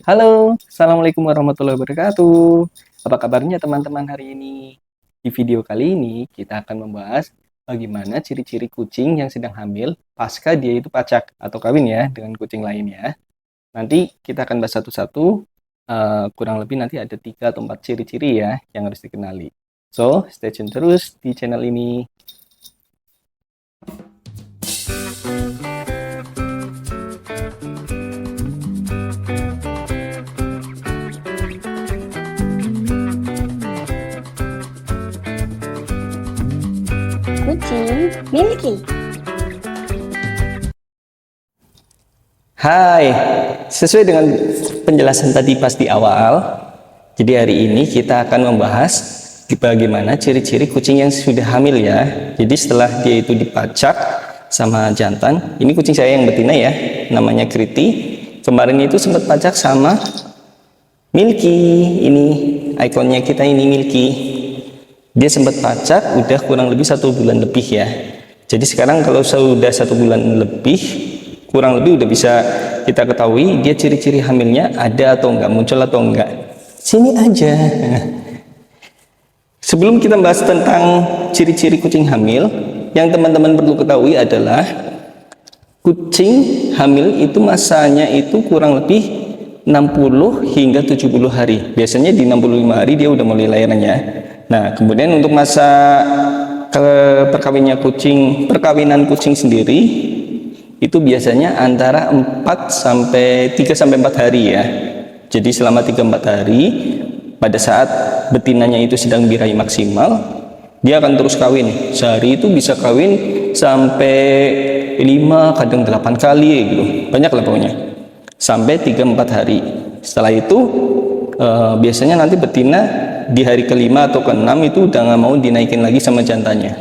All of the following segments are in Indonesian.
Halo, Assalamualaikum warahmatullahi wabarakatuh. Apa kabarnya teman-teman hari ini? Di video kali ini kita akan membahas bagaimana ciri-ciri kucing yang sedang hamil pasca dia itu pacak atau kawin ya dengan kucing lainnya. Nanti kita akan bahas satu-satu, kurang lebih nanti ada 3 atau 4 ciri-ciri ya yang harus dikenali. So, stay tune terus di channel ini. Kucing Milky. Hai, sesuai dengan penjelasan tadi pas di awal, jadi hari ini kita akan membahas bagaimana ciri-ciri kucing yang sudah hamil ya. Jadi setelah dia itu dipacak sama jantan, ini kucing saya yang betina ya, namanya Kriti. Kemarin itu sempat pacak sama Milky, ini ikonnya kita ini Milky. Dia sempat pacak udah kurang lebih 1 bulan lebih ya. Jadi sekarang kalau sudah 1 bulan lebih, kurang lebih udah bisa kita ketahui dia ciri-ciri hamilnya ada atau enggak, muncul atau enggak. Sini aja. Sebelum kita bahas tentang ciri-ciri kucing hamil, yang teman-teman perlu ketahui adalah kucing hamil itu masanya itu kurang lebih 60 hingga 70 hari. Biasanya di 65 hari dia udah mulai lahirannya. Nah, kemudian untuk masa perkawinan kucing sendiri itu biasanya antara 3 sampai 4 hari ya. Jadi selama 3-4 hari pada saat betinanya itu sedang birahi maksimal, dia akan terus kawin. Sehari itu bisa kawin sampai 5 kadang 8 kali gitu. Banyak lah pokoknya. Sampai 3-4 hari. Setelah itu biasanya nanti betina di hari ke-5 atau ke-6 itu udah nggak mau dinaikin lagi sama jantannya.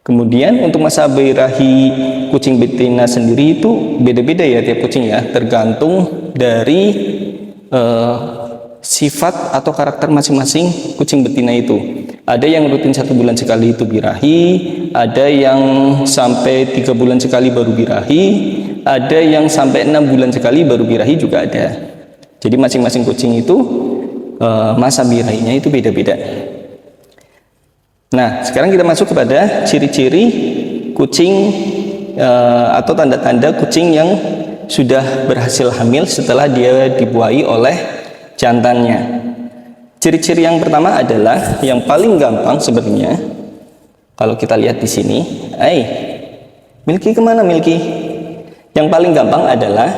Kemudian untuk masa birahi kucing betina sendiri itu beda-beda ya tiap kucing ya, tergantung dari sifat atau karakter masing-masing kucing betina itu. Ada yang rutin 1 bulan sekali itu birahi, ada yang sampai 3 bulan sekali baru birahi, ada yang sampai 6 bulan sekali baru birahi juga ada. Jadi masing-masing kucing itu masa birahinya itu beda-beda. Nah, sekarang kita masuk kepada ciri-ciri kucing atau tanda-tanda kucing yang sudah berhasil hamil setelah dia dibuahi oleh jantannya. Ciri-ciri yang pertama adalah yang paling gampang sebenarnya. Kalau kita lihat di sini, Milky kemana Milky? Yang paling gampang adalah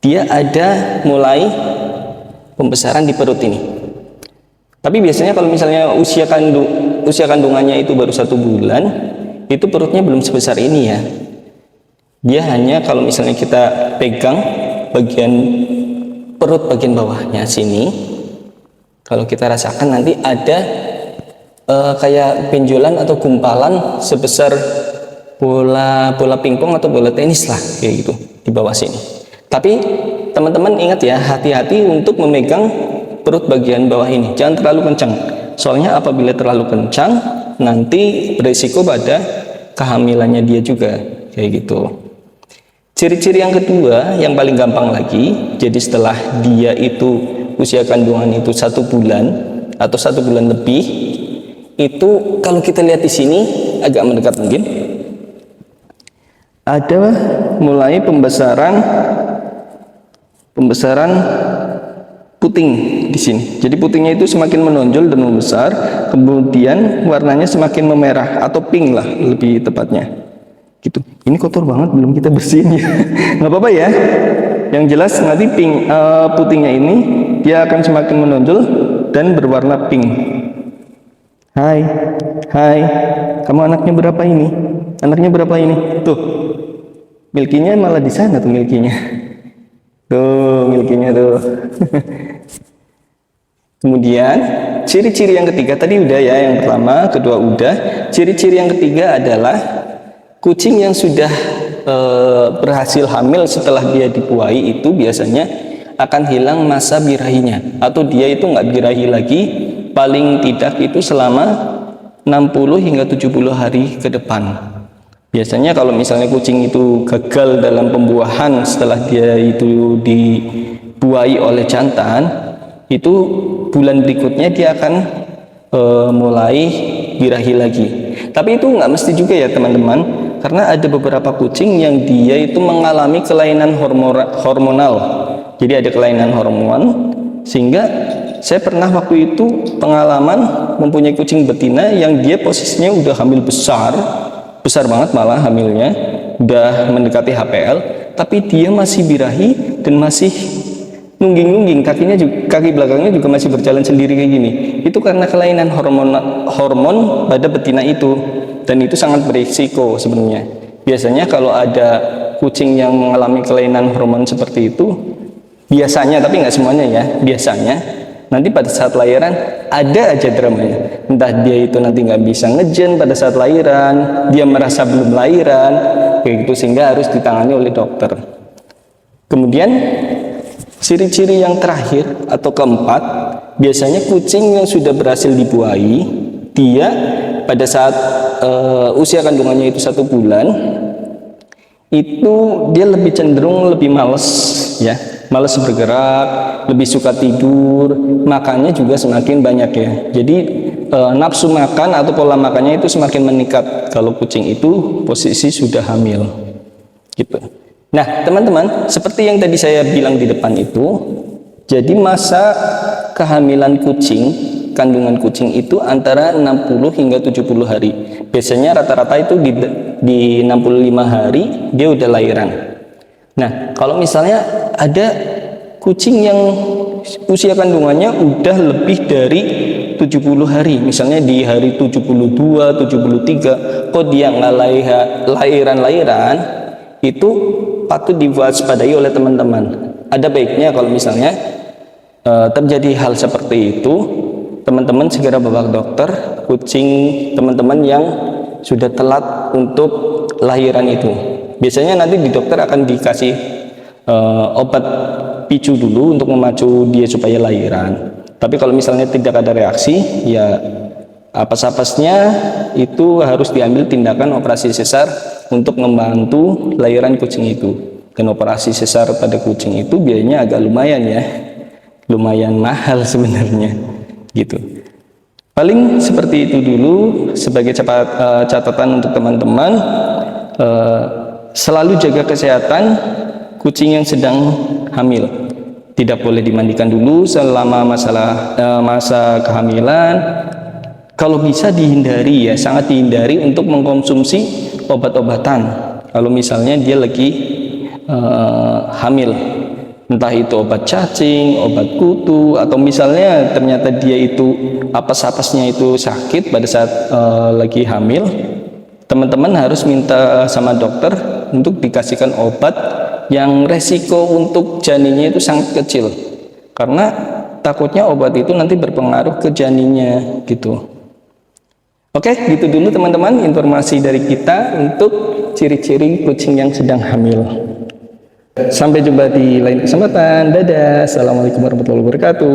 dia ada mulai pembesaran di perut ini. Tapi biasanya kalau misalnya usia kandungannya itu baru 1 bulan, itu perutnya belum sebesar ini ya. Dia hanya kalau misalnya kita pegang bagian perut bagian bawahnya sini, kalau kita rasakan nanti ada kayak benjolan atau gumpalan sebesar bola pingpong atau bola tenis lah kayak gitu di bawah sini. Tapi teman-teman ingat ya, hati-hati untuk memegang perut bagian bawah ini, jangan terlalu kencang. Soalnya apabila terlalu kencang, nanti berisiko pada kehamilannya dia juga, kayak gitu. Ciri-ciri yang kedua, yang paling gampang lagi, jadi setelah dia itu usia kandungan itu 1 bulan atau 1 bulan lebih, itu kalau kita lihat di sini agak mendekat mungkin, ada mulai pembesaran puting di sini. Jadi putingnya itu semakin menonjol dan membesar, kemudian warnanya semakin memerah atau pink lah lebih tepatnya. Gitu. Ini kotor banget, belum kita bersihin ya. Nggak apa-apa ya. Yang jelas nanti putingnya ini dia akan semakin menonjol dan berwarna pink. Hai, kamu anaknya berapa ini? Anaknya berapa ini? Tuh, Milky-nya malah di sana tuh Milky-nya. Tuh, Milky-nya tuh. Kemudian ciri-ciri yang ketiga tadi udah ya, yang pertama, kedua udah. Ciri-ciri yang ketiga adalah kucing yang sudah berhasil hamil setelah dia dibuahi itu biasanya akan hilang masa birahinya, atau dia itu nggak birahi lagi paling tidak itu selama 60 hingga 70 hari ke depan. Biasanya kalau misalnya kucing itu gagal dalam pembuahan setelah dia itu dibuai oleh jantan, itu bulan berikutnya dia akan mulai birahi lagi. Tapi itu nggak mesti juga ya teman-teman, karena ada beberapa kucing yang dia itu mengalami kelainan hormonal. Jadi ada kelainan hormon, sehingga saya pernah waktu itu pengalaman mempunyai kucing betina yang dia posisinya udah hamil besar banget malah hamilnya, udah mendekati HPL, tapi dia masih birahi dan masih nungging-nungging, kaki belakangnya juga masih berjalan sendiri kayak gini. Itu karena kelainan hormon pada betina itu, dan itu sangat berisiko sebenarnya. Biasanya kalau ada kucing yang mengalami kelainan hormon seperti itu, biasanya, tapi nggak semuanya ya, biasanya nanti pada saat lahiran ada aja dramanya. Entah dia itu nanti nggak bisa ngejen pada saat lahiran, dia merasa belum lahiran, kayak gitu, sehingga harus ditangani oleh dokter. Kemudian ciri-ciri yang terakhir atau keempat, biasanya kucing yang sudah berhasil dibuai, dia pada saat usia kandungannya itu 1 bulan, itu dia lebih cenderung lebih males ya, males bergerak, lebih suka tidur, makannya juga semakin banyak ya. Jadi nafsu makan atau pola makannya itu semakin meningkat kalau kucing itu posisi sudah hamil gitu. Nah teman-teman, seperti yang tadi saya bilang di depan itu, jadi masa kehamilan kucing, kandungan kucing itu antara 60 hingga 70 hari. Biasanya rata-rata itu di 65 hari dia udah lahiran. Nah kalau misalnya ada kucing yang usia kandungannya udah lebih dari 70 hari, misalnya di hari 72, 73, kok dia nggak lahiran, itu patut diwaspadai oleh teman-teman. Ada baiknya kalau misalnya terjadi hal seperti itu, teman-teman segera bawa ke dokter kucing teman-teman yang sudah telat untuk lahiran itu. Biasanya nanti di dokter akan dikasih obat picu dulu untuk memacu dia supaya lahiran. Tapi kalau misalnya tidak ada reaksi, ya apes-apesnya itu harus diambil tindakan operasi sesar untuk membantu lahiran kucing itu. Dan operasi sesar pada kucing itu biayanya agak lumayan ya, lumayan mahal sebenarnya gitu. Paling seperti itu dulu sebagai catatan untuk teman-teman. Selalu jaga kesehatan kucing yang sedang hamil. Tidak boleh dimandikan dulu selama masa kehamilan. Kalau bisa dihindari ya, sangat dihindari untuk mengkonsumsi obat-obatan kalau misalnya dia lagi hamil, entah itu obat cacing, obat kutu, atau misalnya ternyata dia itu apes-apesnya itu sakit pada saat lagi hamil, teman-teman harus minta sama dokter untuk dikasihkan obat yang resiko untuk janinnya itu sangat kecil, karena takutnya obat itu nanti berpengaruh ke janinnya gitu. Oke, gitu dulu teman-teman informasi dari kita untuk ciri-ciri kucing yang sedang hamil. Sampai jumpa di lain kesempatan. Dadah. Assalamualaikum warahmatullahi wabarakatuh.